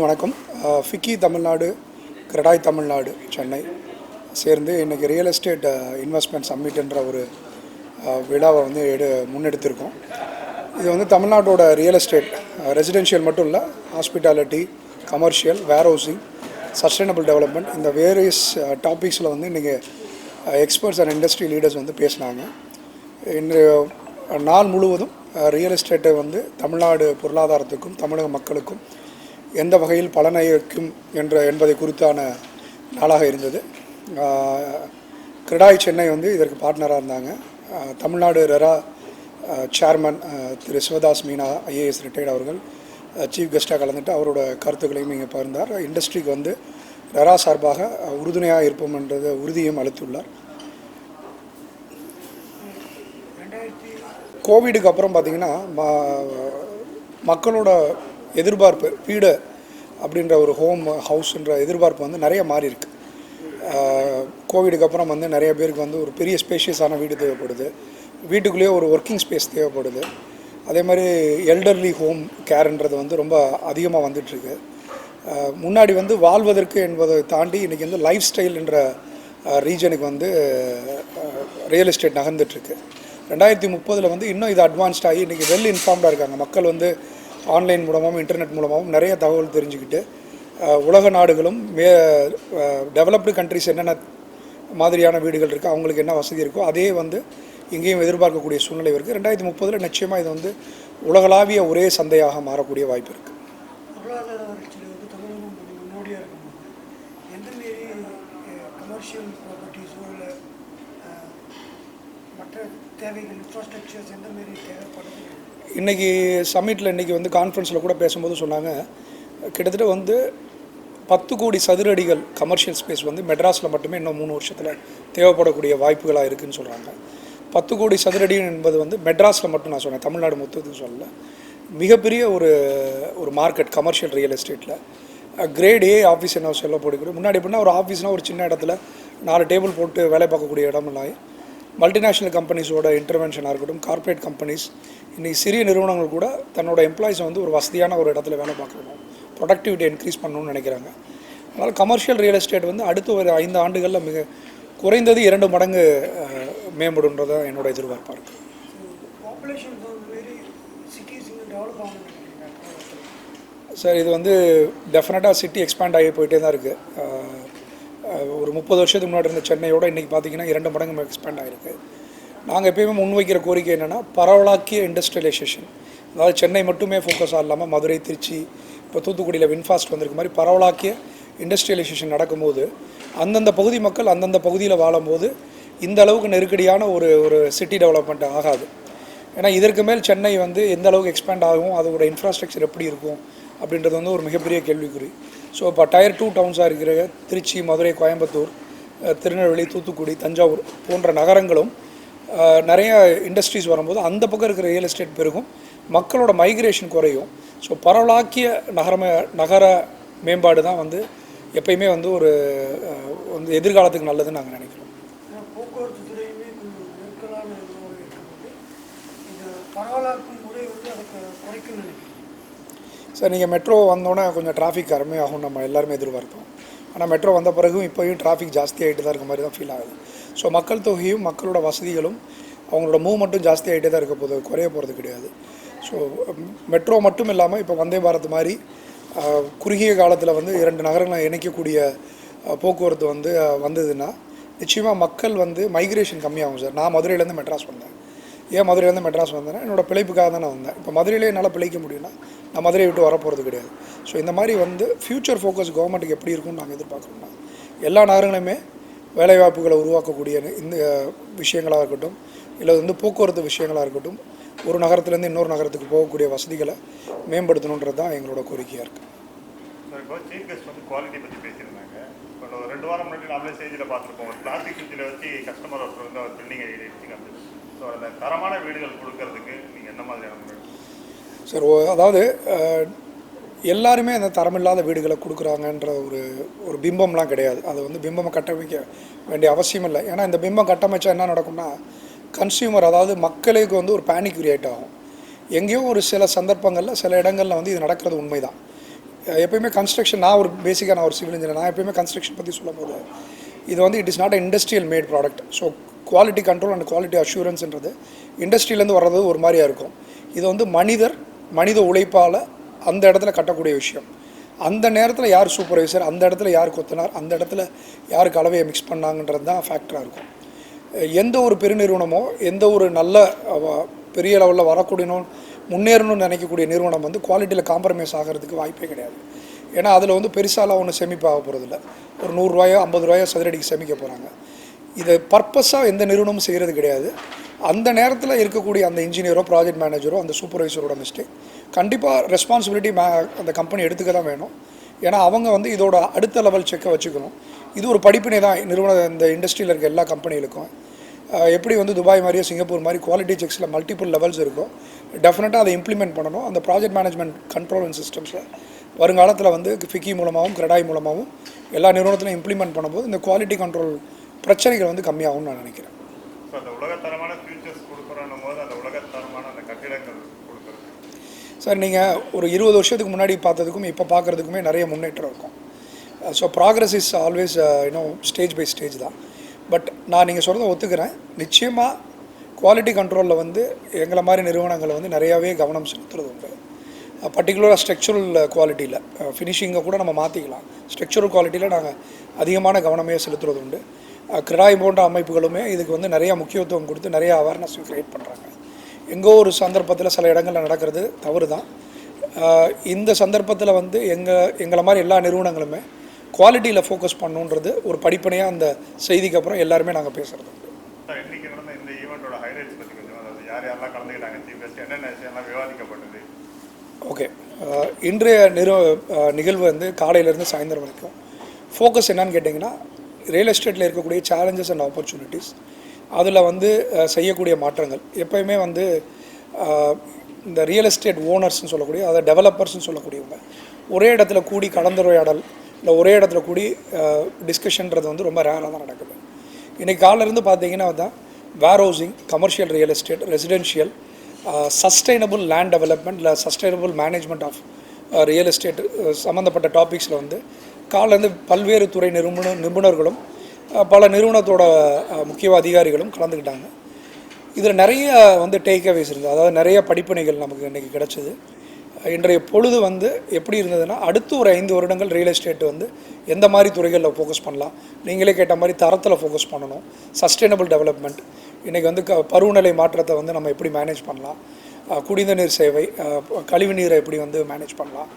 அனைவருக்கும் வணக்கம். FICCI Tamil Nadu, CREDAI Tamil Nadu Chennai சேர்ந்து இன்றைக்கி ரியல் எஸ்டேட் இன்வெஸ்ட்மெண்ட் சம்மிட்ன்ற ஒரு விழாவை வந்து முன்னெடுத்திருக்கோம். இது வந்து தமிழ்நாட்டோட ரியல் எஸ்டேட் ரெசிடென்ஷியல் மட்டும் இல்லை, ஹாஸ்பிட்டாலிட்டி, கமர்ஷியல், வேர் ஹவுசிங், சஸ்டைனபிள் டெவலப்மெண்ட், இந்த வேரியஸ் டாபிக்ஸில் வந்து இன்றைக்கி எக்ஸ்பர்ட்ஸ் அண்ட் இண்டஸ்ட்ரி லீடர்ஸ் வந்து பேசினாங்க. இன்று நாள் முழுவதும் ரியல் எஸ்டேட்டை வந்து தமிழ்நாடு பொருளாதாரத்துக்கும் தமிழக மக்களுக்கும் எந்த வகையில் பலனளிக்கும் என்பதை குறித்தான நாளாக இருந்தது. கிரடாய் சென்னை வந்து இதற்கு பார்ட்னராக இருந்தாங்க. தமிழ்நாடு ரெரா சேர்மன் திரு சிவ் தாஸ் மீனா IAS ரிட்டையர்ட் அவர்கள் சீஃப் கெஸ்ட்டாக கலந்துட்டு அவரோட கருத்துக்களையும் இங்கே பகிர்ந்தார். இண்டஸ்ட்ரிக்கு வந்து ரெரா சார்பாக உறுதுணையாக இருப்போம் என்றது உறுதியும் அளித்துள்ளார். கோவிடுக்கு அப்புறம் பார்த்திங்கன்னா மக்களோட எதிர்பார்ப்பு வீடு அப்படின்ற ஒரு ஹவுஸ்ன்ற எதிர்பார்ப்பு வந்து நிறைய மாறி இருக்கு. கோவிடுக்கு அப்புறம் வந்து நிறைய பேருக்கு வந்து ஒரு பெரிய ஸ்பேஷியஸான வீடு தேவைப்படுது, வீட்டுக்குள்ளேயே ஒரு ஒர்க்கிங் ஸ்பேஸ் தேவைப்படுது. அதே மாதிரி எல்டர்லி ஹோம் கேர்ன்றது வந்து ரொம்ப அதிகமாக வந்துட்டுருக்கு. முன்னாடி வந்து வாழ்வதற்கு என்பதை தாண்டி இன்றைக்கி வந்து லைஃப் ஸ்டைல் என்ற ரீஜனுக்கு வந்து ரியல் எஸ்டேட் நகர்ந்துட்டுருக்கு. 2030 வந்து இன்னும் இது அட்வான்ஸ்ட் ஆகி இன்றைக்கி வெல் இன்ஃபார்ம்டாக இருக்காங்க. மக்கள் வந்து ஆன்லைன் மூலமாகவும் இன்டர்நெட் மூலமாகவும் நிறைய தகவல் தெரிஞ்சுக்கிட்டு உலக நாடுகளும் டெவலப்டு கண்ட்ரிஸ் என்னென்ன மாதிரியான வீடுகள் இருக்குது, அவங்களுக்கு என்ன வசதி இருக்கோ அதே வந்து இங்கேயும் எதிர்பார்க்கக்கூடிய சூழ்நிலை இருக்குது. 2030 நிச்சயமாக இது வந்து உலகளாவிய ஒரே சந்தையாக மாறக்கூடிய வாய்ப்பு இருக்குது. பொருளாதார வளர்ச்சியில் வந்து தமிழகம் முன்னோடியாக இருக்கும்போது எந்த மாரி கமர்ஷியல் ப்ராப்பர்ட்டிஸோ இல்லை மற்ற தேவைகள் இன்ஃப்ராஸ்ட்ரக்சர்ஸ் எந்த மாரி தேவைப்படுது? இன்றைக்கி சம்மிட்டில் இன்றைக்கி வந்து கான்ஃபரன்ஸில் கூட பேசும்போது சொன்னாங்க, கிட்டத்தட்ட வந்து 10 கோடி சதுர அடிகள் கமர்ஷியல் ஸ்பேஸ் வந்து மெட்ராஸில் மட்டுமே இன்னும் 3 வருஷத்தில் தேவைப்படக்கூடிய வாய்ப்புகளாக இருக்குதுன்னு சொல்கிறாங்க. 10 கோடி சதுரடி என்பது வந்து மெட்ராஸில் மட்டும் நான் சொன்னேன், தமிழ்நாடு மொத்தத்துக்கு சொல்லலை. மிகப்பெரிய ஒரு மார்க்கெட் கமர்ஷியல் ரியல் எஸ்டேட்டில். கிரேட் A ஆஃபீஸ் என்ன சொல்லப்படுகிறது. முன்னாடி எப்படின்னா ஒரு ஆஃபீஸ்னால் ஒரு சின்ன இடத்துல 4 டேபிள் போட்டு வேலை பார்க்கக்கூடிய இடமெல்லாம் மல்டிநேஷ்னல் கம்பெனிஸோட இன்டர்வென்ஷனாக இருக்கட்டும், கார்ப்பரேட் கம்பெனிஸ், இன்றைக்கி சிறிய நிறுவனங்கள் கூட தன்னோட எம்ப்ளாயிஸை வந்து ஒரு வசதியான ஒரு இடத்துல வேலை பார்க்கணும், ப்ரொடக்டிவிட்டி இன்க்ரீஸ் பண்ணணும்னு நினைக்கிறாங்க. அதனால் கமர்ஷியல் ரியல் எஸ்டேட் வந்து அடுத்த ஒரு 5 ஆண்டுகளில் மிக குறைந்தது 2 மடங்கு மேம்படுன்றதை என்னோட எதிர்பார்ப்பாக இருக்குது. சார், இது வந்து டெஃபினட்டாக சிட்டி எக்ஸ்பேண்ட் ஆகி போயிட்டே தான் இருக்குது. ஒரு 30 வருஷத்துக்கு முன்னாடி இருந்த சென்னையோட இன்றைக்கி பார்த்திங்கன்னா 2 மடங்கு எக்ஸ்பேண்ட் ஆகிருக்கு. நாங்கள் எப்பயுமே முன்வைக்கிற கோரிக்கை என்னென்னா பரவலாக்கிய இண்டஸ்ட்ரியலைசேஷன். அதாவது சென்னை மட்டுமே ஃபோக்கஸாக இல்லாமல் மதுரை, திருச்சி, இப்போ தூத்துக்குடியில் வின்ஃபாஸ்ட் வந்திருக்க மாதிரி பரவலாக்கிய இண்டஸ்ட்ரியலைசேஷன் நடக்கும்போது அந்தந்த பகுதி மக்கள் அந்தந்த பகுதியில் வாழும்போது இந்த அளவுக்கு நெருக்கடியான ஒரு சிட்டி டெவலப்மெண்ட் ஆகாது. ஏன்னா இதற்கு மேல் சென்னை வந்து எந்த அளவுக்கு எக்ஸ்பேண்ட் ஆகும், அதோட இன்ஃப்ராஸ்ட்ரக்சர் எப்படி இருக்கும் அப்படின்றது வந்து ஒரு மிகப்பெரிய கேள்விக்குறி. ஸோ இப்போ Tier 2 டவுன்ஸாக இருக்கிற திருச்சி, மதுரை, கோயம்புத்தூர், திருநெல்வேலி, தூத்துக்குடி, தஞ்சாவூர் போன்ற நகரங்களும் நிறைய இண்டஸ்ட்ரீஸ் வரும்போது அந்த பக்கம் இருக்கிற ரியல் எஸ்டேட் பெருகும், மக்களோட மைக்ரேஷன் குறையும். ஸோ பரவலாக்கிய நகர மேம்பாடு தான் வந்து எப்பயுமே வந்து ஒரு வந்து எதிர்காலத்துக்கு நல்லதுன்னு நாங்கள் நினைக்கிறோம். போக்குவரத்து துறையுமே கொஞ்சம் நெருக்கலான இருக்கும்போது இந்த பரவலாக்கும் முறை வந்து அதுக்கு குறைக்கும் நினைக்கிறேன். சார், நீங்கள் மெட்ரோ வந்தோன்னே கொஞ்சம் டிராஃபிக் கம்மியாகும் நம்ம எல்லாருமே எதிர்பார்த்தோம். ஆனால் மெட்ரோ வந்த பிறகும் இப்போயும் டிராஃபிக் ஜாஸ்தி ஆகிட்டு தான் இருக்க மாதிரி தான் ஃபீல் ஆகுது. ஸோ மக்கள் தொகையும் மக்களோட வசதிகளும் அவங்களோட மூவ்மெண்ட்டும் ஜாஸ்தி ஆகிட்டே தான் இருக்க போது, குறைய போகிறது கிடையாது. ஸோ மெட்ரோ மட்டும் இல்லாமல் இப்போ வந்தே பாரத் மாதிரி குறுகிய காலத்தில் வந்து 2 நகரங்களை இணைக்கக்கூடிய போக்குவரத்து வந்து வந்ததுன்னா நிச்சயமாக மக்கள் வந்து மைக்ரேஷன் கம்மியாகும். சார், நான் மதுரையிலேருந்து மெட்ராஸ் வந்தேன். ஏன் மதுரையிலேருந்து மெட்ராஸ் வந்தேன்னா என்னோடய பிழைப்புக்காக தான் நான் வந்தேன். இப்போ மதுரையிலே என்னால் பிழைக்க முடியும்னா நான் மதுரையை விட்டு வரப்போகிறது கிடையாது. ஸோ இந்த மாதிரி வந்து ஃப்யூச்சர் ஃபோக்கஸ் கவர்மெண்ட்டுக்கு எப்படி இருக்கும்னு நாங்கள் எதிர்பார்க்குறோம்னா எல்லா நகரங்களுமே வேலைவாய்ப்புகளை உருவாக்கக்கூடிய இந்த விஷயங்களாக இருக்கட்டும், இல்லை வந்து போக்குவரத்து விஷயங்களாக இருக்கட்டும், ஒரு நகரத்துலேருந்து இன்னொரு நகரத்துக்கு போகக்கூடிய வசதிகளை மேம்படுத்தணுன்றது தான் எங்களோட கோரிக்கையாக இருக்குது. இப்போ சீஃப் கெஸ்ட் வந்து குவாலிட்டி பற்றி பேசியிருந்தாங்க. இப்போ 2 வாரம் முன்னாடி நம்மளே செய்தியில் பார்த்துருப்போம், ஒரு பிளாஸ்டிக் சுவிட்சில் வச்சு கஸ்டமர் ஒருத்தர் வந்து அவர் பில்டிங்கை எடுத்துக்காங்க. ஸோ அந்த தரமான வீடுகள் கொடுக்கறதுக்கு நீங்கள் என்ன மாதிரியான? சார், அதாவது எல்லாருமே அந்த தரமில்லாத வீடுகளை கொடுக்குறாங்கன்ற ஒரு பிம்பம்லாம் கிடையாது. அது வந்து பிம்பம் கட்டமைக்க வேண்டிய அவசியம் இல்லை. ஏன்னா இந்த பிம்பம் கட்டமைச்சா என்ன நடக்கும்னா கன்சியூமர், அதாவது மக்களுக்கு வந்து ஒரு பேனிக் கிரியேட் ஆகும். எங்கேயும் ஒரு சில சந்தர்ப்பங்களில் சில இடங்களில் வந்து இது நடக்கிறது உண்மைதான். எப்பயுமே கன்ஸ்ட்ரக்ஷன், நான் ஒரு பேசிக்காக நான் ஒரு சிவில் இன்ஜினியர், நான் எப்பயுமே கன்ஸ்ட்ரக்ஷன் பற்றி சொல்லும் போது இது வந்து it is not a industrial made product. So quality control and quality அஷூரன்ஸ்ன்றது இண்டஸ்ட்ரியிலேருந்து வர்றது ஒரு மாதிரியாக இருக்கும். இது வந்து மனித உழைப்பால் அந்த இடத்துல கட்டக்கூடிய விஷயம். அந்த நேரத்தில் யார் சூப்பர்வைசர், அந்த இடத்துல யார் கொத்தனார், அந்த இடத்துல யார் கலவையை மிக்ஸ் பண்ணாங்கன்றது தான் ஃபேக்டராக இருக்கும். எந்த ஒரு பெருநிறுவனமோ எந்த ஒரு நல்ல பெரிய லெவலில் வரக்கூடியணும் முன்னேறணும்னு நினைக்கக்கூடிய நிறுவனம் வந்து குவாலிட்டியில் காம்ப்ரமைஸ் ஆகிறதுக்கு வாய்ப்பே கிடையாது. ஏன்னா அதில் வந்து பெருசாலாம் ஒன்றும் சேமிப்பாக போகிறதில்ல. ஒரு 100 ரூபாயோ 50 ரூபாயோ சதுரடிக்கு சேமிக்க போகிறாங்க. இதை பர்பஸாக எந்த நிறுவனமும் செய்கிறது கிடையாது. அந்த நேரத்தில் இருக்கக்கூடிய அந்த இன்ஜினியரோ ப்ராஜெக்ட் மேனேஜரோ அந்த சூப்பர்வைசரோட மிஸ்டேக் கண்டிப்பாக ரெஸ்பான்சிபிலிட்டி அந்த கம்பெனி எடுத்துக்க தான் வேணும். ஏன்னா அவங்க வந்து இதோட அடுத்த லெவல் செக்கை வச்சுக்கணும். இது ஒரு படிப்பினை தான் இந்த இண்டஸ்ட்ரியில் இருக்க எல்லா கம்பெனிகளுக்கும். எப்படி வந்து துபாய் மாதிரியோ சிங்கப்பூர் மாதிரி குவாலிட்டி செக்ஸில் மல்டிபிள் லெவல்ஸ் இருக்கும், டெஃபினட்டாக அதை இம்ப்ளிமெண்ட் பண்ணணும். அந்த ப்ராஜெக்ட் மேனேஜ்மெண்ட் கண்ட்ரோல் அண்ட் சிஸ்டம்ஸில் வருங்காலத்தில் வந்து ஃபிக்கி மூலமாகவும் கிரெடாய் மூலமாகவும் எல்லா நிறுவனத்திலும் இம்ப்ளிமெண்ட் பண்ணும்போது இந்த குவாலிட்டி கண்ட்ரோல் பிரச்சனைகள் வந்து கம்மியாகும்னு நான் நினைக்கிறேன். அந்த உலகத்தரமான ஃபியூச்சர்ஸ் கொடுக்குறோம் போது அந்த உலகத்தரமான அந்த கட்டிடங்கள் கொடுக்குறது சார், நீங்கள் ஒரு 20 வருஷத்துக்கு முன்னாடி பார்த்ததுக்கும் இப்போ பார்க்குறதுக்குமே நிறைய முன்னேற்றம் இருக்கும். So progress is always stage by stage தான். பட் நான் நீங்கள் சொல்கிறத ஒத்துக்கிறேன். நிச்சயமாக குவாலிட்டி கண்ட்ரோலில் வந்து எங்களை மாதிரி நிறுவனங்களை வந்து நிறையாவே கவனம் செலுத்துறது உண்டு. பர்டிகுலராக ஸ்ட்ரக்சரல் குவாலிட்டியில் ஃபினிஷிங்கை கூட நம்ம மாற்றிக்கலாம். ஸ்ட்ரக்சரல் குவாலிட்டியில் நாங்கள் அதிகமான கவனமே செலுத்துறது உண்டு. கிரெடாய் போன்ற அமைப்புகளுமே இதுக்கு வந்து நிறையா முக்கியத்துவம் கொடுத்து நிறைய அவேர்னஸ் க்ரியேட் பண்ணுறாங்க. எங்கோ ஒரு சந்தர்ப்பத்தில் சில இடங்களில் நடக்கிறது தவறு தான். இந்த சந்தர்ப்பத்தில் வந்து எங்களை மாதிரி எல்லா நிறுவனங்களுமே குவாலிட்டியில் ஃபோக்கஸ் பண்ணுன்றது ஒரு படிப்பனையாக அந்த செய்திக்கு அப்புறம் எல்லாருமே நாங்கள் பேசுகிறது உண்டு. இன்னைக்கு நடந்த இந்த ஈவெண்ட்டோட ஹைலைட்ஸ் பற்றி கொஞ்சம், அதாவது யாரெல்லாம் கலந்துக்கிட்டாங்க, சீஃப் கெஸ்ட், என்னென்ன விஷயம்லாம் விவாதிக்கப்பட்டது? ஓகே, இன்றைய நிகழ்வு வந்து காலையிலேருந்து சாயந்தரம் வரைக்கும் ஃபோக்கஸ் என்னன்னு கேட்டிங்கன்னா, ரியல் எஸ்டேட்டில் இருக்கக்கூடிய சேலஞ்சஸ் அண்ட் ஆப்பர்ச்சுனிட்டிஸ், அதில் வந்து செய்யக்கூடிய மாற்றங்கள். எப்போயுமே வந்து இந்த ரியல் எஸ்டேட் ஓனர்ஸ்ன்னு சொல்லக்கூடிய, அதாவது டெவலப்பர்ஸ்ன்னு சொல்லக்கூடியவங்க ஒரே இடத்துல கூடி கலந்துரையாடல் இல்லை ஒரே இடத்துல கூடி டிஸ்கஷன்றது வந்து ரொம்ப ரேராக தான் நடக்குது. இன்றைக்கி காலையிலேருந்து பார்த்தீங்கன்னா தான் where housing, commercial real estate, residential, sustainable land development இல்லை sustainable management of real estate சம்மந்தப்பட்ட டாபிக்ஸில் வந்து காலையிலேருந்து பல்வேறு துறை நிபுணர்களும் பல நிறுவனத்தோட முக்கிய அதிகாரிகளும் கலந்துக்கிட்டாங்க. இதில் நிறைய வந்து டேக் அவேஸ் இருந்தது. அதாவது நிறைய படிப்பினைகள் நமக்கு இன்றைக்கி கிடச்சிது. இன்றைய பொழுது வந்து எப்படி இருந்ததுன்னா, அடுத்து ஒரு 5 வருடங்கள் ரியல் எஸ்டேட் வந்து எந்த மாதிரி துறைகளில் ஃபோக்கஸ் பண்ணலாம், நீங்களே கேட்ட மாதிரி தரத்தில் ஃபோக்கஸ் பண்ணணும், சஸ்டைனபிள் டெவலப்மெண்ட், இன்றைக்கி வந்து பருவநிலை மாற்றத்தை வந்து நம்ம எப்படி மேனேஜ் பண்ணலாம், குடிந்த நீர் சேவை, கழிவு நீரை எப்படி வந்து மேனேஜ் பண்ணலாம்,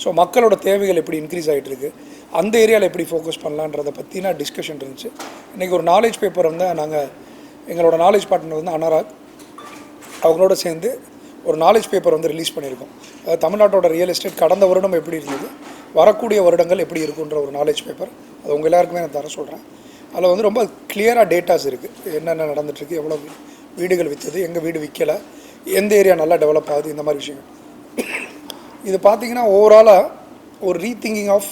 ஸோ மக்களோட தேவைகள் எப்படி இன்க்ரீஸ் ஆகிட்டுருக்கு, அந்த ஏரியாவில் எப்படி ஃபோக்கஸ் பண்ணலான்றதை பற்றின டிஸ்கஷன் இருந்துச்சு. இன்றைக்கி ஒரு நாலேஜ் பேப்பர் வந்து நாங்கள் எங்களோட நாலேஜ் பார்ட்னர் வந்து அனராக் அவங்களோட சேர்ந்து ஒரு நாலேஜ் பேப்பர் வந்து ரிலீஸ் பண்ணியிருக்கோம். தமிழ்நாட்டோட ரியல் எஸ்டேட் கடந்த வருடம் எப்படி இருந்தது, வரக்கூடிய வருடங்கள் எப்படி இருக்குன்ற ஒரு நாலேஜ் பேப்பர். அது உங்கள் எல்லாருக்குமே நான் தர சொல்கிறேன். அதில் வந்து ரொம்ப கிளியராக டேட்டாஸ் இருக்குது, என்னென்ன நடந்துகிட்ருக்கு, எவ்வளோ வீடுகள் விற்றது, எங்கள் வீடு விற்கலை, எந்த ஏரியா நல்லா டெவலப் ஆகுது, இந்த மாதிரி விஷயங்கள். இது பார்த்திங்கன்னா ஓவராலாக ஒரு ரீதிங்கிங் ஆஃப்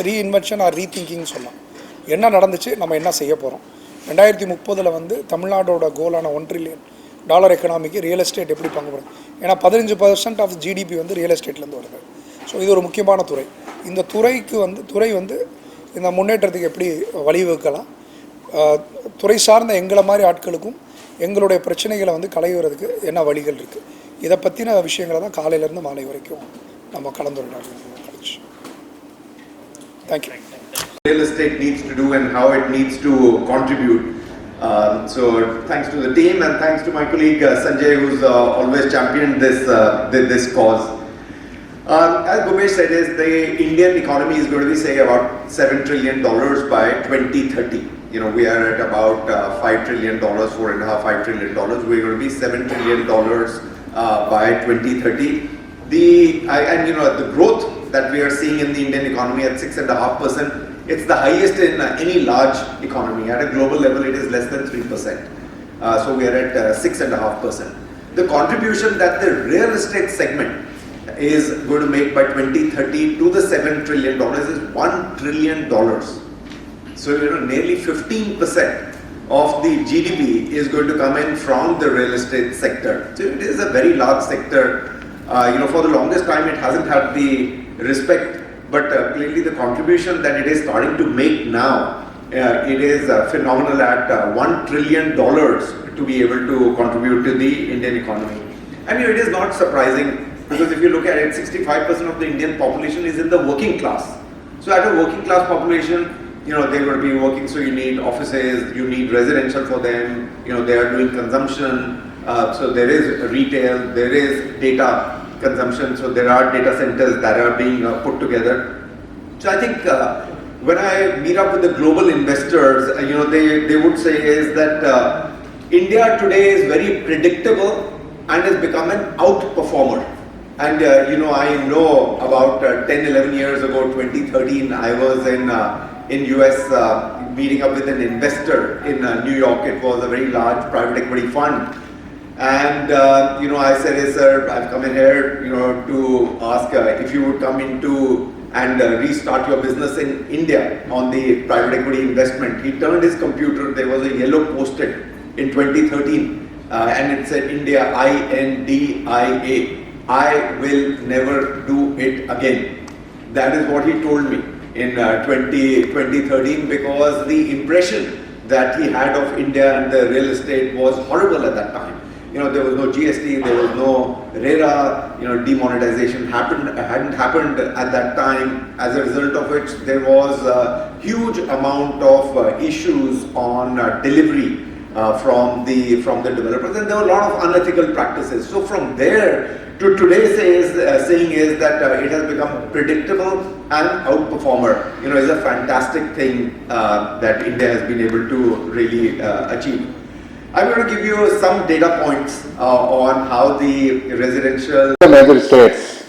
ரீஇன்வென்ஷன் ஆர் ரீதிங்கிங் சொல்லலாம். என்ன நடந்துச்சு, நம்ம என்ன செய்ய போகிறோம். 2030 வந்து தமிழ்நாடோட கோலான $1 trillion எக்கனாமிக்கு ரியல் எஸ்டேட் எப்படி பங்கு பெறும். ஏன்னா 15% ஆஃப் ஜிடிபி வந்து ரியல் எஸ்டேட்லேருந்து வருது. ஸோ இது ஒரு முக்கியமான துறை. இந்த துறை வந்து இந்த முன்னேற்றத்துக்கு எப்படி வழிவகுக்கலாம், துறை சார்ந்த எங்களை மாதிரி ஆட்களுக்கும் எங்களுடைய பிரச்சனைகளை வந்து களைவுறதுக்கு என்ன வழிகள் இருக்குது, இதை பற்றின விஷயங்களை தான் காலையிலேருந்து மாலை வரைக்கும் நம்ம கலந்துரையாடலாம். Thank you. Real estate needs to do and how it needs to contribute. So thanks to the team and thanks to my colleague Sanjay, who's always championed this cause. As Gumesh said, the Indian economy is going to be, say, about $7 trillion by 2030. You know, we are at about $5 trillion, $4.5 trillion. We're going to be $7 trillion by 2030. And you know, the growth that we are seeing in the Indian economy at 6.5%, it's the highest in any large economy. At a global level, it is less than 3%. So we are at 6.5%. The contribution that the real estate segment is going to make by 2030 to the $7 trillion is $1 trillion. So you know, nearly 15% of the GDP is going to come in from the real estate sector. So it is a very large sector. You know, for the longest time, it hasn't had the respect, but clearly the contribution that it is starting to make now, it is phenomenal at $1 trillion to be able to contribute to the Indian economy. I mean, it is not surprising because if you look at it, 65% of the Indian population is in the working class. So at a working class population, they're going to be working, so you need offices, you need residential for them, they are doing consumption, so there is retail, there is data consumption, so there are data centers that are being put together. So I think when I meet up with the global investors, they would say is that India today is very predictable and has become an outperformer. And I know about 10-11 years ago, 2013, I was in US meeting up with an investor in New York. It was a very large private equity fund. And I said, hey, sir, I've come in here to ask if you would come into and restart your business in India on the private equity investment. He turned his computer, there was a yellow post-it in 2013 and it said India, INDIA. I will never do it again. That is what he told me in 2013, because the impression that he had of India and the real estate was horrible at that time. There was no GST, there was no RERA, demonetization hadn't happened at that time, as a result of which there was a huge amount of issues on delivery from the developers, and there were a lot of unethical practices. So from there to today saying is that it has become predictable and outperformer, is a fantastic thing that India has been able to really achieve. I'm going to give you some data points on how the residential... The major states,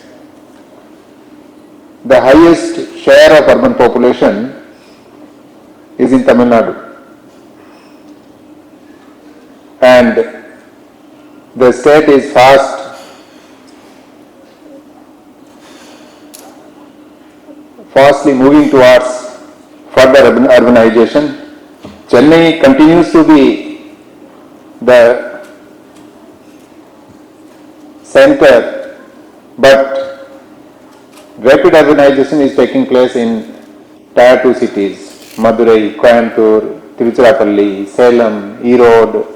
the highest share of urban population is in Tamil Nadu. And the state is fastly moving towards further urbanization. Chennai continues to be the center, but rapid urbanization is taking place in Tier 2 cities, Madurai, Coimbatore, Tiruchirappalli, Salem, Erode.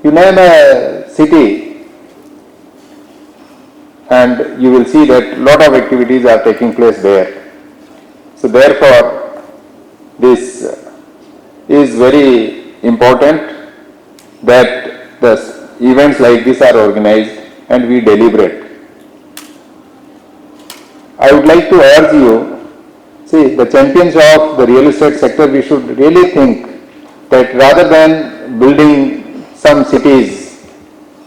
You name a city and you will see that lot of activities are taking place there. So therefore, this is very important that the events like this are organized and we deliberate. I would like to urge you, see, the champions of the real estate sector, we should really think that rather than building some cities,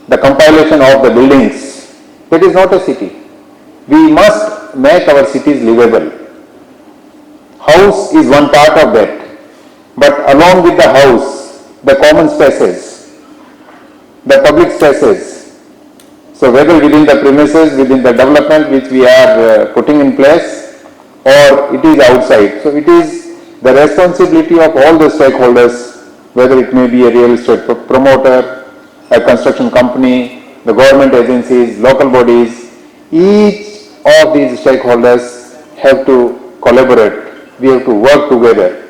the compilation of the buildings, that is not a city. We must make our cities livable. House is one part of that, but along with the house, the common spaces, the public spaces. So whether within the premises, within the development which we are putting in place, or it is outside. So it is the responsibility of all the stakeholders, whether it may be a real estate promoter, a construction company, the government agencies, local bodies. Each of these stakeholders have to collaborate. We have to work together.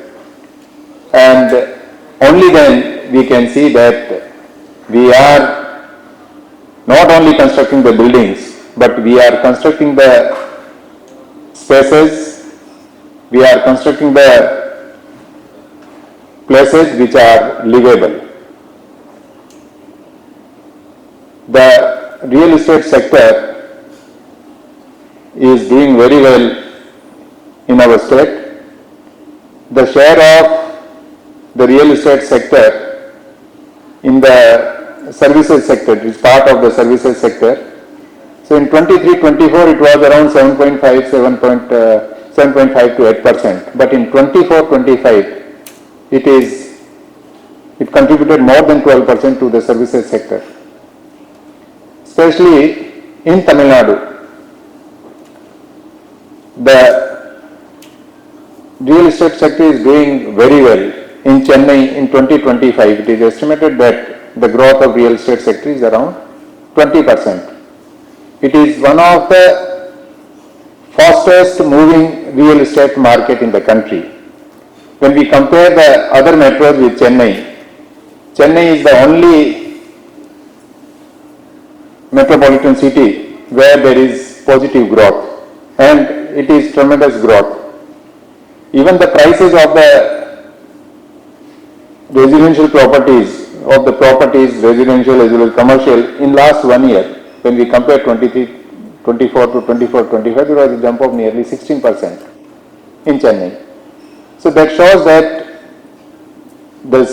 And only then we can see that we are not only constructing the buildings, but we are constructing the spaces, we are constructing the places which are livable. The real estate sector is doing very well in our state. The share of the real estate sector in the services sector, it is part of the services sector. So in 23-24 it was around 7.5 to 8%, but in 24-25 it contributed more than 12% to the services sector. Especially in Tamil Nadu, the real estate sector is doing very well. In Chennai in 2025, it is estimated that the growth of real estate sector is around 20%. It is one of the fastest moving real estate market in the country. When we compare the other metros with Chennai, Chennai is the only metropolitan city where there is positive growth, and it is tremendous growth. Even the prices of the residential properties, residential as well as commercial, in last 1 year, when we compare 24 to 25, there was a jump of nearly 16% in Chennai. So that shows that the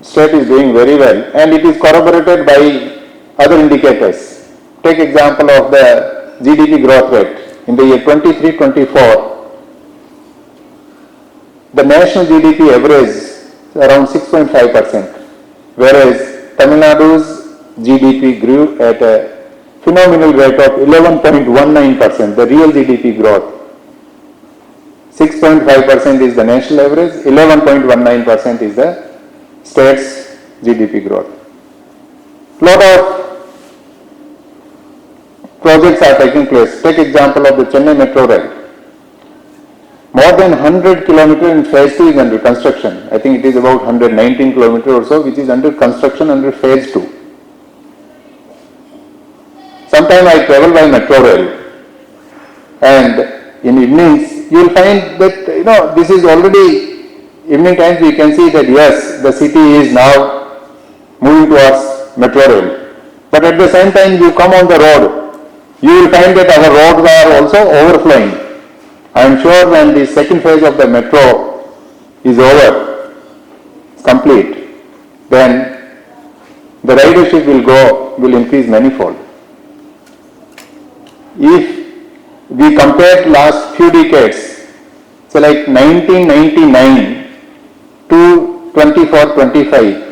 state is doing very well, and it is corroborated by other indicators. Take example of the GDP growth rate. In the year 23-24, the national GDP average is around 6.5%, whereas Tamil Nadu's GDP grew at a phenomenal rate of 11.19%, the real GDP growth. 6.5% is the national average, 11.19% is the state's GDP growth. Lot of projects are taking place. Take example of the Chennai Metro Rail. More than 100 kilometers in phase 2 is under construction. I think it is about 119 kilometers or so, which is under construction under phase 2. Sometimes I travel by metro rail, and in evenings you will find that this is already evening times. We can see that yes, the city is now moving towards metro rail. But at the same time, you come on the road, you will find that our roads are also overflowing. I am sure when the second phase of the metro is over, complete, then the ridership will increase manifold. If we compare last few decades, so like 1999 to 24-25,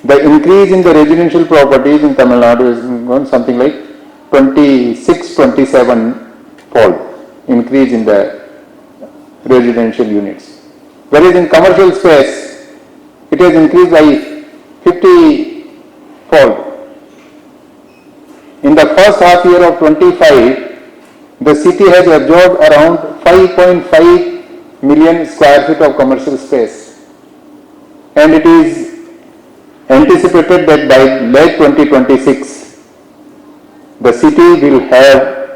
the increase in the residential properties in Tamil Nadu is gone something like 26-27 fold increase in the residential units. Whereas in commercial space, it has increased by 50 fold. In the first half year of 25, the city has absorbed around 5.5 million square feet of commercial space, and it is anticipated that by late 2026, the city will have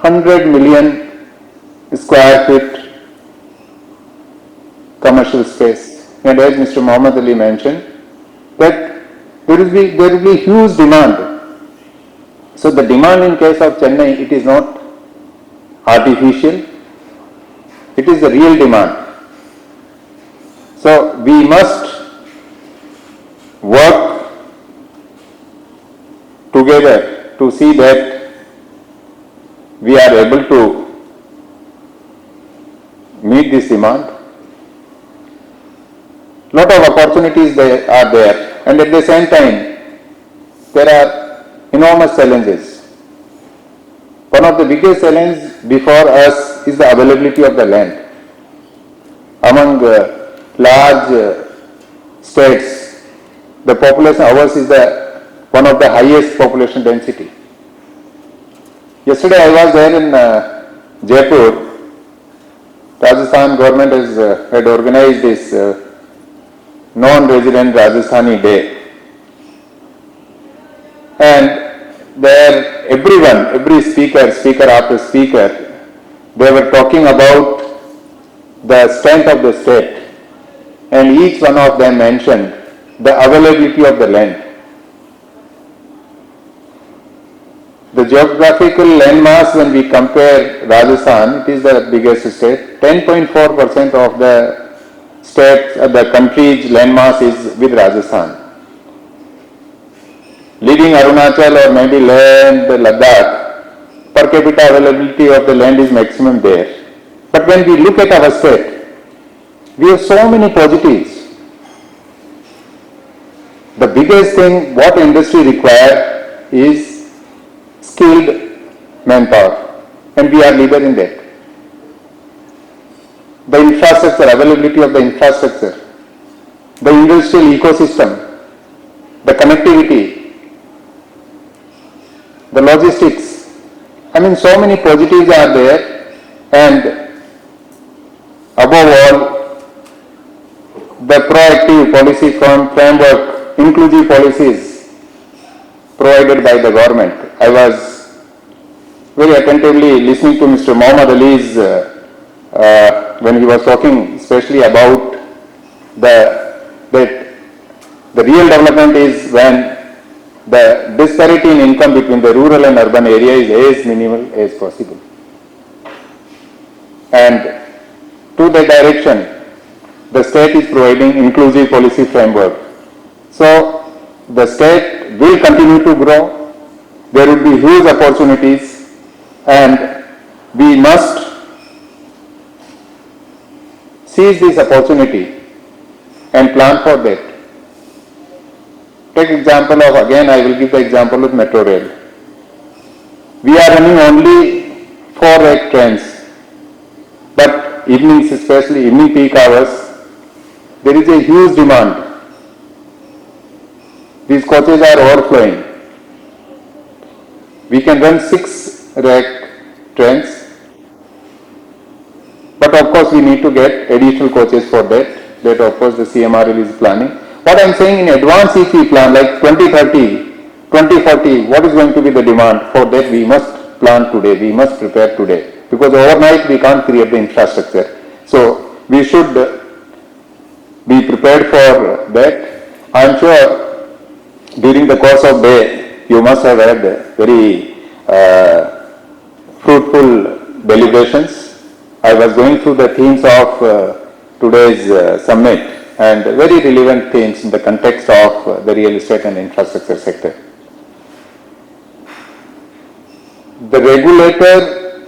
100 million square feet commercial space. And as Mr. Mohammed Ali mentioned, that there will be huge demand. So the demand in case of Chennai, it is not artificial, it is the real demand. So we must work together to see that we are able to meet this demand. Lot of opportunities are there, and at the same time there are enormous challenges. One of the biggest challenges before us is the availability of the land. Among large states, the population ours is one of the highest population density. Yesterday I was there in Jaipur. Rajasthan government had organized this non-resident Rajasthani Day, and there every speaker after speaker, they were talking about the strength of the state, and each one of them mentioned the availability of the land. The geographical landmass, when we compare Rajasthan, it is the biggest state. 10.4% of the the country's landmass is with Rajasthan. Leaving Arunachal or maybe land, Ladakh, per capita availability of the land is maximum there. But when we look at our state, we have so many positives. The biggest thing what industry requires is skilled manpower, and we are leader in that. The infrastructure, availability of the infrastructure, the industrial ecosystem, the connectivity, the logistics, I mean, so many positives are there, and above all, the proactive policy framework, inclusive policies provided by the government. I was very attentively listening to Mr. Muhammad Ali's when he was talking especially about that the real development is when the disparity in income between the rural and urban area is as minimal as possible. And to that direction, the state is providing inclusive policy framework. So the state will continue to grow. There will be huge opportunities, and we must seize this opportunity and plan for that. Take example of, again I will give the example of metro rail. We are running only 4 raked trains, but evenings, especially evening peak hours, there is a huge demand. These coaches are overflowing. We can run 6 raked trains, but of course we need to get additional coaches for that. That of course the CMRL is planning. What I am saying, in advance if we plan like 2030, 2040, what is going to be the demand? For that we must plan today, we must prepare today, because overnight we can't create the infrastructure. So we should be prepared for that. I am sure during the course of day you must have had very fruitful deliberations. I was going through the themes of today's summit, and very relevant themes in the context of the real estate and infrastructure sector. The regulator,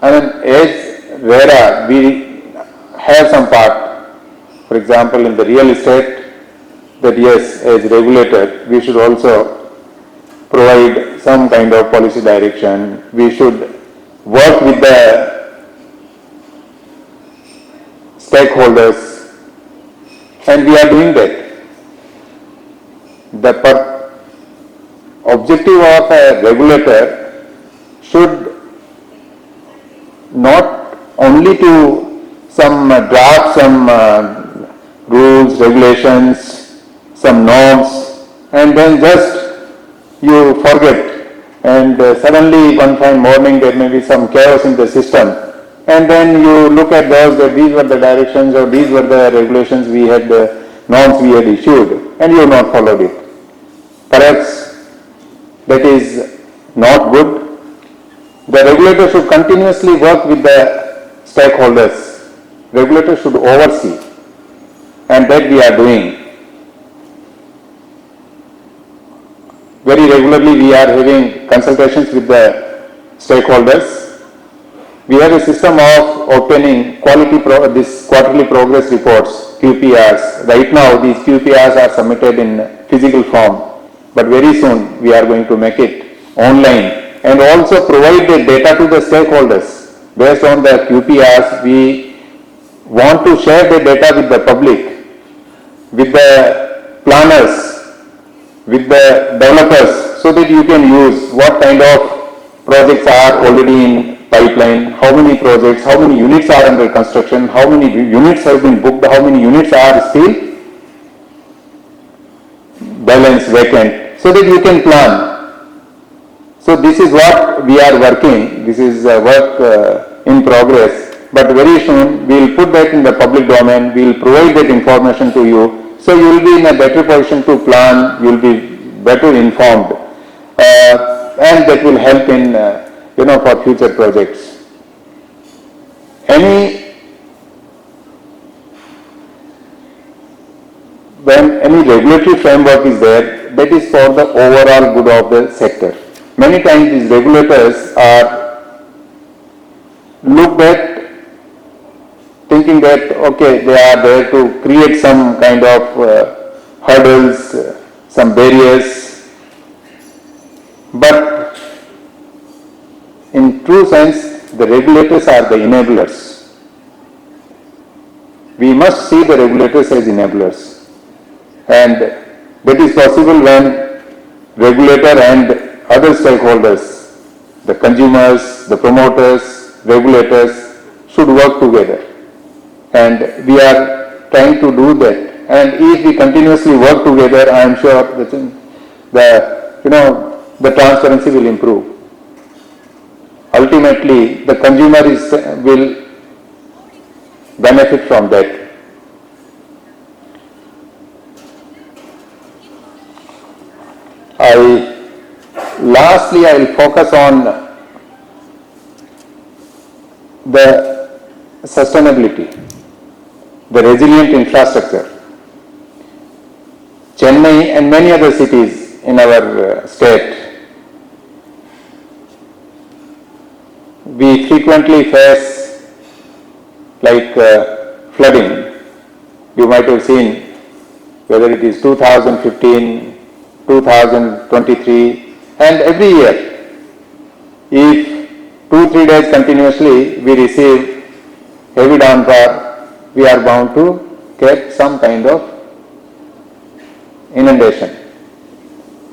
I mean, as RERA, we have some part. For example, in the real estate, that yes, as regulator, we should also provide some kind of policy direction. We should work with the stakeholders, and we are doing that. The objective of a regulator should not only to draft some rules, regulations, some norms, and then just you forget, and suddenly one fine morning there may be some chaos in the system. And then you look at those, that these were the directions or these were the regulations we had, the norms we had issued, and you have not followed it. Perhaps that is not good. The regulator should continuously work with the stakeholders. Regulator should oversee, and that we are doing. Very regularly we are having consultations with the stakeholders. We have a system of obtaining this quarterly progress reports, QPRs. Right now these QPRs are submitted in physical form, but very soon we are going to make it online and also provide the data to the stakeholders. Based on the QPRs, we want to share the data with the public, with the planners, with the developers, so that you can use what kind of projects are already in pipeline, how many projects, how many units are under construction, how many units have been booked, how many units are still balance vacant, so that you can plan. So this is what we are working, this is work in progress, but very soon we will put that in the public domain, we will provide that information to you, so you will be in a better position to plan, you will be better informed, and that will help in for future projects. When any regulatory framework is there, that is for the overall good of the sector. Many times these regulators are looked at thinking that, okay, they are there to create some kind of hurdles, some barriers, but in true sense, the regulators are the enablers. We must see the regulators as enablers, and that is possible when regulator and other stakeholders, the consumers, the promoters, regulators should work together. And we are trying to do that. And if we continuously work together, I am sure that the transparency will improve. Ultimately, the consumer will benefit from that. Lastly, I will focus on the sustainability, the resilient infrastructure. Chennai and many other cities in our state, we frequently face flooding. You might have seen whether it is 2015, 2023, and every year, if 2-3 days continuously we receive heavy downpour, we are bound to get some kind of inundation.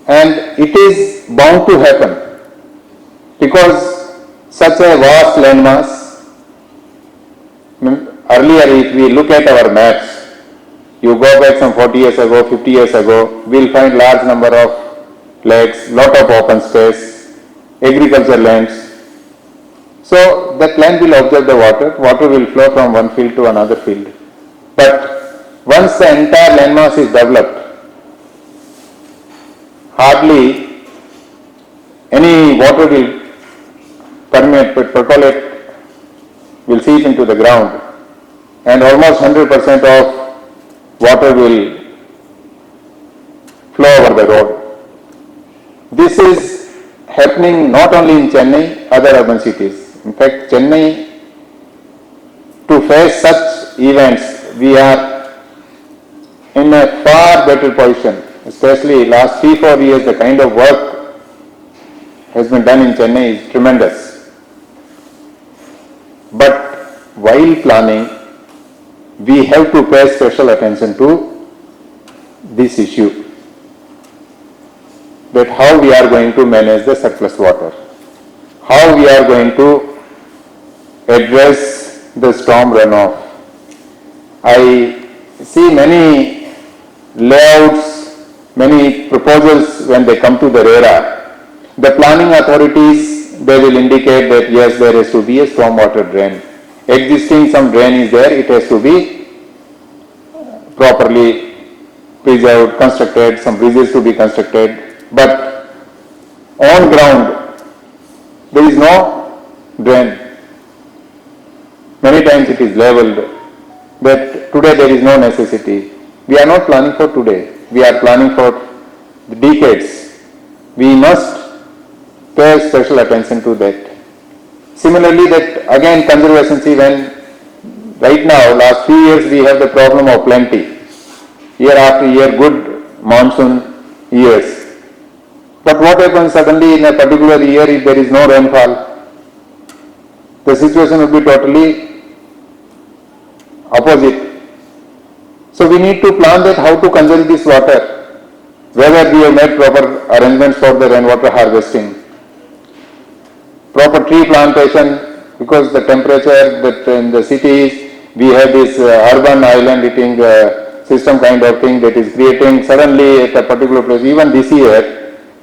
And it is bound to happen because such a vast landmass. Earlier, if we look at our maps, you go back some 40 years ago, 50 years ago, we will find large number of lakes, lot of open space, agriculture lands. So that land will absorb the water will flow from one field to another field. But once the entire landmass is developed, hardly any water will percolate, will seep into the ground, and almost 100% of water will flow over the road. This is happening not only in Chennai, other urban cities. In fact, Chennai, to face such events, we are in a far better position, especially last 3-4 years. The kind of work has been done in Chennai is tremendous. But while planning, we have to pay special attention to this issue, that how we are going to manage the surplus water, how we are going to address the storm runoff. I see many layouts, many proposals when they come to the RERA. The planning authorities, they will indicate that yes, there has to be a stormwater drain. Existing some drain is there, it has to be properly preserved, constructed, some bridges to be constructed. But on ground, there is no drain. Many times it is leveled, but today there is no necessity. We are not planning for today, we are planning for the decades. We must pay special attention to that. Similarly, that again conservation, see, when right now, last few years we have the problem of plenty. Year after year, good monsoon years. But what happens suddenly in a particular year if there is no rainfall? The situation will be totally opposite. So we need to plan that how to conserve this water, whether we have made proper arrangements for the rainwater harvesting, proper tree plantation, because the temperature that in the cities, we have this urban island eating system kind of thing that is creating suddenly at a particular place. Even this year,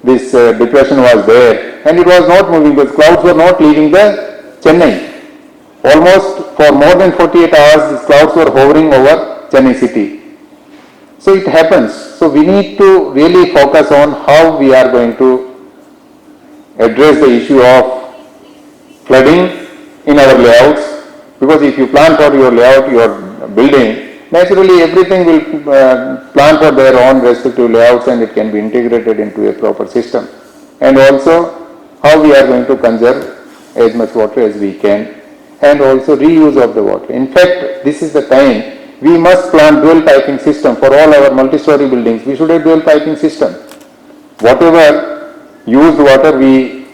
this depression was there and it was not moving, because clouds were not leaving the Chennai. Almost for more than 48 hours, these clouds were hovering over Chennai city. So it happens. So we need to really focus on how we are going to address the issue of flooding in our layouts, because if you plan for your layout, your building, naturally everything will plan for their own respective layouts and it can be integrated into a proper system. And also how we are going to conserve as much water as we can, and also reuse of the water. In fact, this is the time we must plan dual piping system for all our multi-story buildings. We should have dual piping system. Whatever used water we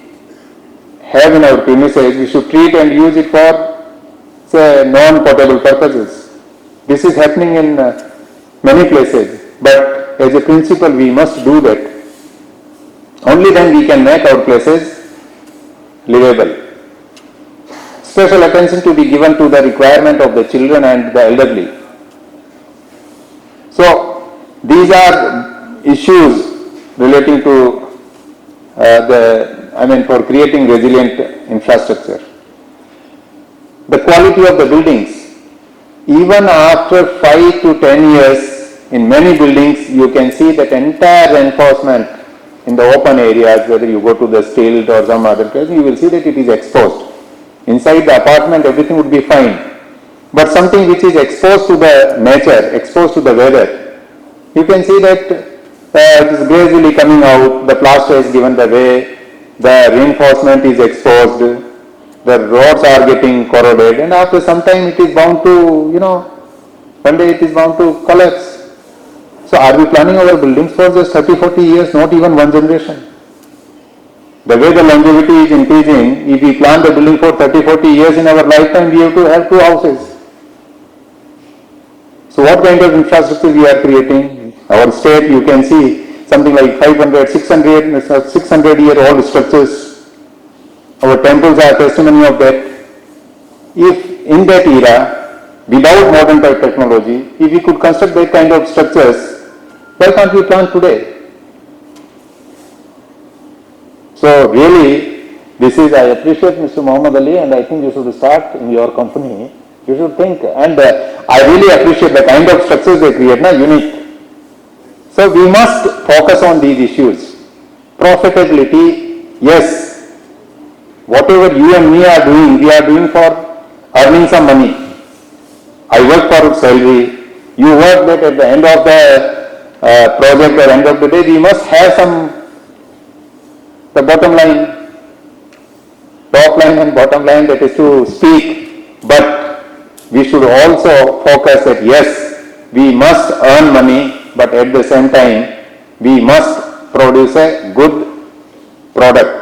have in our premises, we should treat and use it for, say, non-potable purposes. This is happening in many places, but as a principle we must do that. Only then we can make our places livable. Special attention to be given to the requirement of the children and the elderly. So these are issues relating to for creating resilient infrastructure. The quality of the buildings. Even after 5 to 10 years, in many buildings, you can see that entire reinforcement in the open areas, whether you go to the stilt or some other place, you will see that it is exposed. Inside the apartment, everything would be fine. But something which is exposed to the nature, exposed to the weather, you can see that it is gradually coming out, the plaster is given the way, the reinforcement is exposed, the roads are getting corroded, and after some time it is bound to, one day it is bound to collapse. So are we planning our buildings for just 30-40 years, not even one generation? The way the longevity is increasing, if we plan the building for 30-40 years in our lifetime, we have to have 2 houses. So what kind of infrastructure we are creating? Our state, you can see something like 500, 600-year-old structures. Our temples are testimony of that. If in that era, without modern technology, if we could construct that kind of structures, why can't we plan today? So really, this is, I appreciate Mr. Muhammad Ali, and I think you should start in your company. You should think, and I really appreciate the kind of structures they create, unique. So we must focus on these issues. Profitability, yes. Whatever you and me are doing, we are doing for earning some money. I work for salary. You work that at the end of the project or end of the day, we must have the bottom line, top line and bottom line, that is to speak. But we should also focus that yes, we must earn money, but at the same time, we must produce a good product.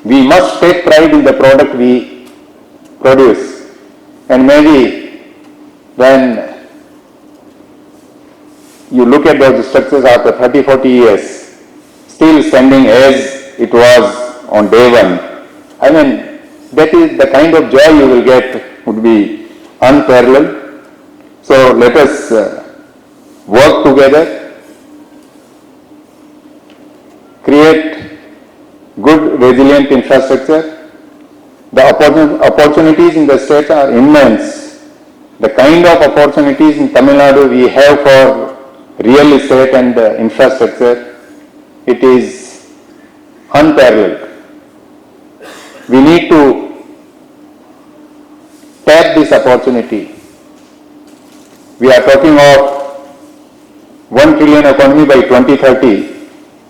We must take pride in the product we produce. And maybe when you look at those structures after 30-40 years, still standing as it was on day one, that is the kind of joy you will get would be unparalleled. So let us work together, create good resilient infrastructure. The opportunities in the state are immense. The kind of opportunities in Tamil Nadu we have for real estate and infrastructure, it is unparalleled. We need to tap this opportunity. We are talking of 1 trillion economy by 2030.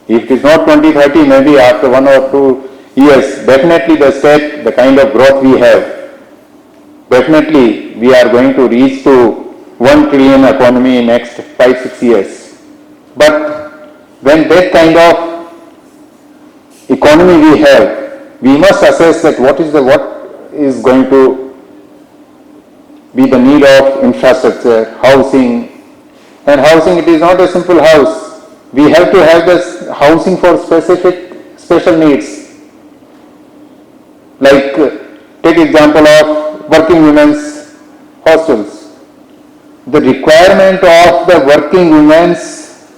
If it is not 2030, maybe after 1 or 2 years, definitely the state, the kind of growth we have, definitely we are going to reach to 1 trillion economy in next 5-6 years. But when that kind of economy we have, we must assess that what is going to be the need of infrastructure, housing. And housing, it is not a simple house. We have to have this housing for special needs. Like, take example of working women's hostels. The requirement of the working women's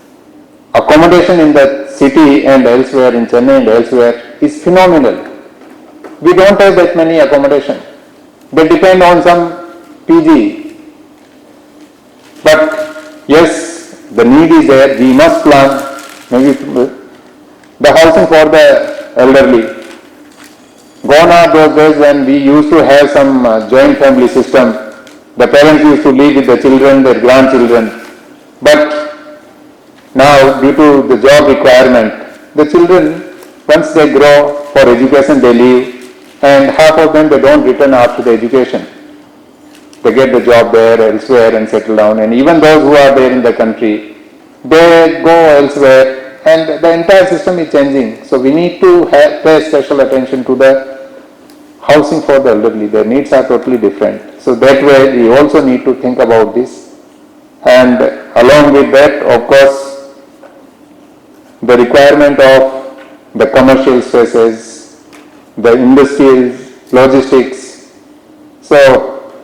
accommodation in the city and elsewhere, in Chennai and elsewhere, is phenomenal. We don't have that many accommodation. They depend on some PG. But yes, the need is there. We must plan maybe the housing for the elderly. Gone are those days when we used to have some joint family system. The parents used to live with the children, their grandchildren. But now, due to the job requirement, the children, once they grow for education, they leave, and half of them they don't return after the education. They get the job there, elsewhere, and settle down. And even those who are there in the country, they go elsewhere, and the entire system is changing. So we need to pay special attention to the housing for the elderly. Their needs are totally different. So that way we also need to think about this. And along with that, of course, the requirement of the commercial spaces, the industries, logistics. So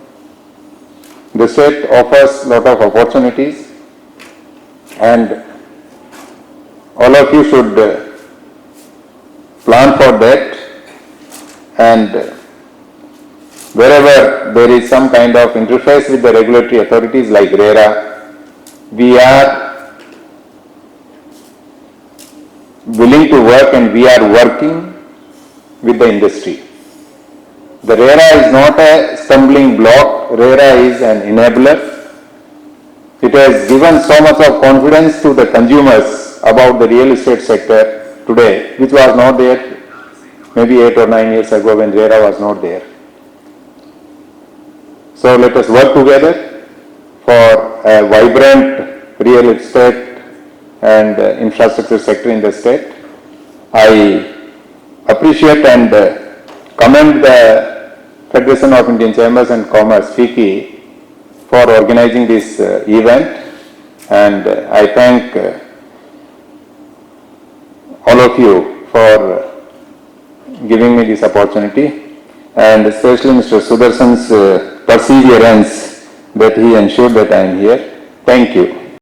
the state offers lot of opportunities, and all of you should plan for that, and wherever there is some kind of interface with the regulatory authorities like RERA, we are willing to work and we are working with the industry. The RERA is not a stumbling block, RERA is an enabler. It has given so much of confidence to the consumers about the real estate sector today, which was not there maybe 8 or 9 years ago when RERA was not there. So let us work together for a vibrant real estate and infrastructure sector in the state. I appreciate and commend the Federation of Indian Chambers and Commerce, FICCI, for organizing this event, and I thank all of you for giving me this opportunity, and especially Mr. Sudarshan's perseverance that he ensured that I am here. Thank you.